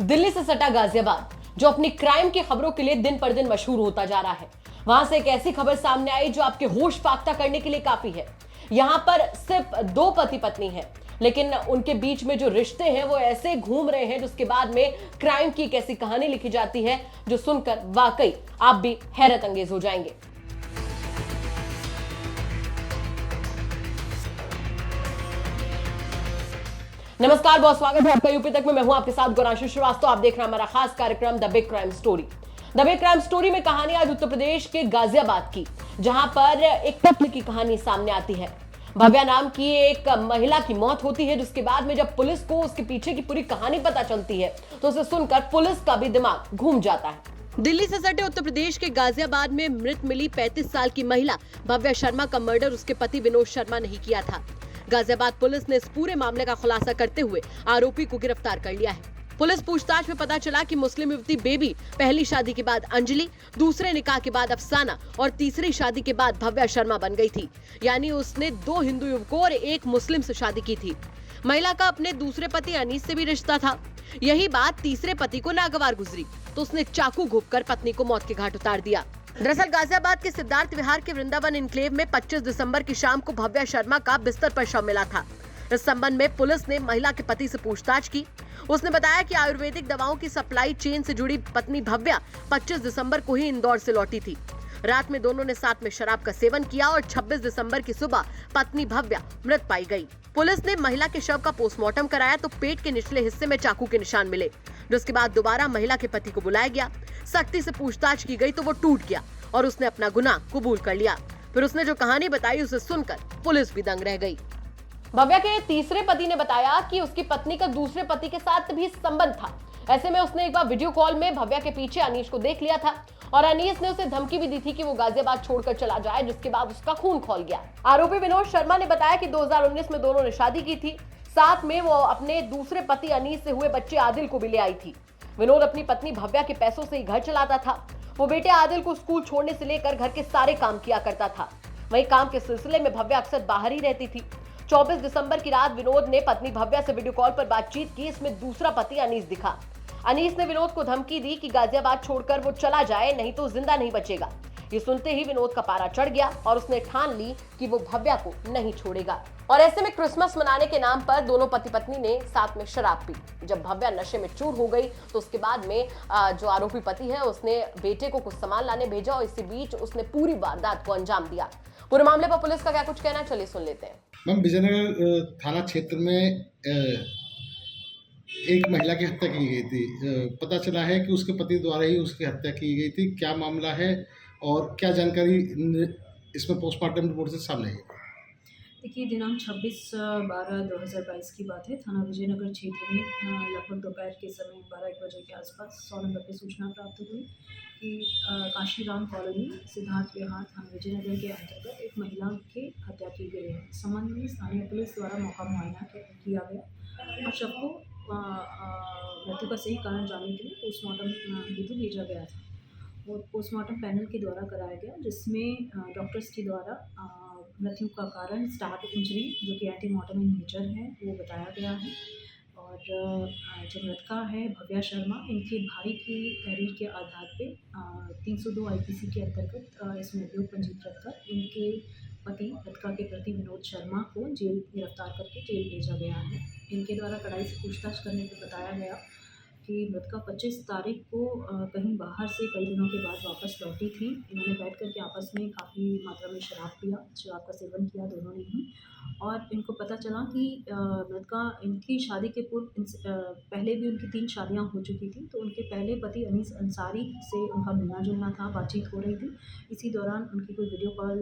दिल्ली से सटा गाजियाबाद, जो अपनी क्राइम की खबरों के लिए दिन पर दिन मशहूर होता जा रहा है, वहां से एक ऐसी खबर सामने आई जो आपके होश फाख्ता करने के लिए काफी है। यहां पर सिर्फ दो पति पत्नी हैं, लेकिन उनके बीच में जो रिश्ते हैं वो ऐसे घूम रहे हैं जिसके बाद में क्राइम की एक ऐसी कहानी लिखी जाती है जो सुनकर वाकई आप भी हैरत अंगेज हो जाएंगे। नमस्कार, बहुत स्वागत है आपका यूपी तक में। मैं हूं आपके साथ गौरांशु श्रीवास्तव। आप देख रहे हैं हमारा खास कार्यक्रम the big crime story. The big crime story में कहानी आज उत्तर प्रदेश के गाजियाबाद की, जहां पर एक कत्ल की कहानी सामने आती है। भव्या नाम की एक महिला की मौत होती है, जिसके बाद में जब पुलिस को उसके पीछे की पूरी कहानी पता चलती है तो उसे सुनकर पुलिस का भी दिमाग घूम जाता है। दिल्ली से सटे उत्तर प्रदेश के गाजियाबाद में मृत मिली 35 साल की महिला भव्या शर्मा का मर्डर उसके पति विनोद शर्मा ने ही किया था। गाजियाबाद पुलिस ने इस पूरे मामले का खुलासा करते हुए आरोपी को गिरफ्तार कर लिया है। पुलिस पूछताछ में पता चला कि मुस्लिम युवती बेबी पहली शादी के बाद अंजलि, दूसरे निकाह के बाद अफसाना और तीसरी शादी के बाद भव्या शर्मा बन गई थी। यानी उसने 2 हिंदू युवकों और 1 मुस्लिम से शादी की थी। महिला का अपने दूसरे पति अनीस से भी रिश्ता था। यही बात तीसरे पति को नागवार गुजरी तो उसने चाकू घोंपकर पत्नी को मौत के घाट उतार दिया। दरअसल गाजियाबाद के सिद्धार्थ विहार के वृंदावन इनक्लेव में 25 दिसंबर की शाम को भव्या शर्मा का बिस्तर पर शव मिला था। इस संबंध में पुलिस ने महिला के पति से पूछताछ की। उसने बताया कि आयुर्वेदिक दवाओं की सप्लाई चेन से जुड़ी पत्नी भव्या 25 दिसंबर को ही इंदौर से लौटी थी। रात में दोनों ने साथ में शराब का सेवन किया और 26 दिसंबर की सुबह पत्नी भव्या मृत पाई गई। पुलिस ने महिला के शव का पोस्टमार्टम कराया तो पेट के निचले हिस्से में चाकू के निशान मिले, जिसके बाद दोबारा महिला के पति को बुलाया गया। सख्ती से पूछताछ की गई तो वो टूट गया और उसने अपना गुनाह कबूल कर लिया। फिर उसने जो कहानी बताई उसे सुनकर पुलिस भी दंग रह गई। भव्या के तीसरे पति ने बताया कि उसकी पत्नी का दूसरे पति के साथ भी संबंध था। ऐसे में उसने एक बार वीडियो कॉल में भव्या के पीछे अनीश को देख लिया था और अनीस ने उसे धमकी भी दी थी कि वो गाजियाबाद छोड़कर चला जाए, जिसके बाद उसका खून खौल गया। आरोपी विनोद शर्मा ने बताया कि 2019 में दोनों ने शादी की थी। साथ में वो अपने दूसरे पति अनीस से हुए बच्चे आदिल को भी ले आई थी। विनोद अपनी पत्नी भव्या के पैसों से ही घर चलाता था। वो बेटे आदिल को स्कूल छोड़ने से लेकर घर के सारे काम किया करता था। वहीं काम के सिलसिले में भव्या अक्सर बाहर ही रहती थी। 24 दिसंबर की रात विनोद ने पत्नी भव्या से वीडियो कॉल पर बातचीत की। इसमें दूसरा पति अनीस दिखा। अनीस ने विनोद को धमकी दी कि गाजियाबाद छोड़कर वो चला जाए, नहीं तो जिंदा नहीं बचेगा। ये सुनते ही विनोद का पारा चढ़ गया और उसने ठान ली कि वो भव्या को नहीं छोड़ेगा। और ऐसे में क्रिसमस मनाने के नाम पर दोनों पति पत्नी ने साथ में शराब पी। जब भव्या नशे में चूर हो गई तो उसके बाद में जो आरोपी पति है उसने बेटे को कुछ सामान लाने भेजा और इसी बीच उसने पूरी वारदात को अंजाम दिया। पूरे मामले पर पुलिस का क्या कुछ कहना, चलिए सुन लेते हैं। मैम, विजयनगर थाना क्षेत्र में एक महिला की हत्या की गई थी। पता चला है कि उसके पति द्वारा ही उसकी हत्या की गई थी। क्या मामला है और क्या जानकारी इसमें पोस्टमार्टम रिपोर्ट से सामने आई? देखिए, दिनांक 26/12/2022 की बात है। थाना विजयनगर क्षेत्र में लगभग दोपहर के समय 12-1 बजे के आसपास 100 नंबर पर सूचना प्राप्त हुई कि काशीराम कॉलोनी सिद्धार्थ विहार थाना विजयनगर के अंतर्गत एक महिला की हत्या की गई है। इस संबंध में स्थानीय पुलिस द्वारा मौका मुआयना किया गया और शव को मृत्यु का सही कारण जानने के लिए पोस्टमार्टम हेतु भेजा गया था। वो पोस्टमार्टम पैनल के द्वारा कराया गया, जिसमें डॉक्टर्स के द्वारा मृत्यु का कारण स्टार्ट इंजरी, जो कि एंटीमॉर्टम इन नेचर है, वो बताया गया है। और जो मृतका है भव्या शर्मा, इनके भाई की तहरीर के आधार पे 302 आईपीसी के अंतर्गत इसमें अभियोग पंजीकृत कर इनके पति मृतका के प्रति विनोद शर्मा को जेल गिरफ्तार करके जेल भेजा गया है। इनके द्वारा कड़ाई से पूछताछ करने पर बताया गया कि मृतका 25 तारीख को कहीं बाहर से कई दिनों के बाद वापस लौटी थी। इन्होंने बैठ कर के आपस में काफ़ी मात्रा में शराब का सेवन किया दोनों ने ही। और इनको पता चला कि मृतका इनकी शादी के पूर्व पहले भी उनकी 3 शादियां हो चुकी थी। तो उनके पहले पति अनीस अंसारी से उनका मिलना जुलना था, बातचीत हो रही थी। इसी दौरान उनकी कोई वीडियो कॉल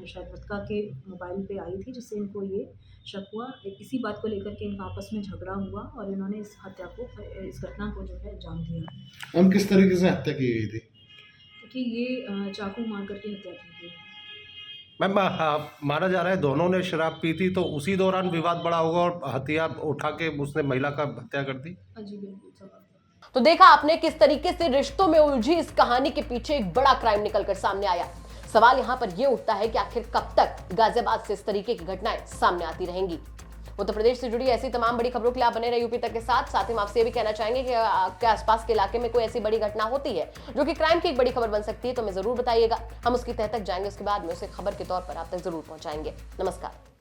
शायद मृतका के मोबाइल पे आई थी, जिससे इनको ये शक हुआ। इसी बात को लेकर के इनका आपस में झगड़ा हुआ और इन्होंने इस घटना को जो है अंजाम दिया। हम किस तरीके से हत्या की गई थी? देखिए, ये चाकू मार करके हत्या की गई। मैम, माना जा रहा है दोनों ने शराब पी थी, तो उसी दौरान विवाद बड़ा होगा और हथियार उठा के उसने महिला का हत्या कर दी। जी बिल्कुल, सब। तो देखा आपने किस तरीके से रिश्तों में उलझी इस कहानी के पीछे एक बड़ा क्राइम निकलकर सामने आया। सवाल यहां पर यह उठता है कि आखिर कब तक गाजियाबाद से इस तरीके की घटनाएं सामने आती रहेंगी। उत्तर प्रदेश से जुड़ी ऐसी तमाम बड़ी खबरों के लिए आप बने रहे यूपी तक के साथ ही हम आपसे ये भी कहना चाहेंगे कि आपके आसपास के इलाके में कोई ऐसी बड़ी घटना होती है जो कि क्राइम की एक बड़ी खबर बन सकती है तो हमें जरूर बताइएगा, हम उसकी तह तक जाएंगे, उसके बाद में उसे खबर के तौर पर आप तक जरूर पहुंचाएंगे। नमस्कार।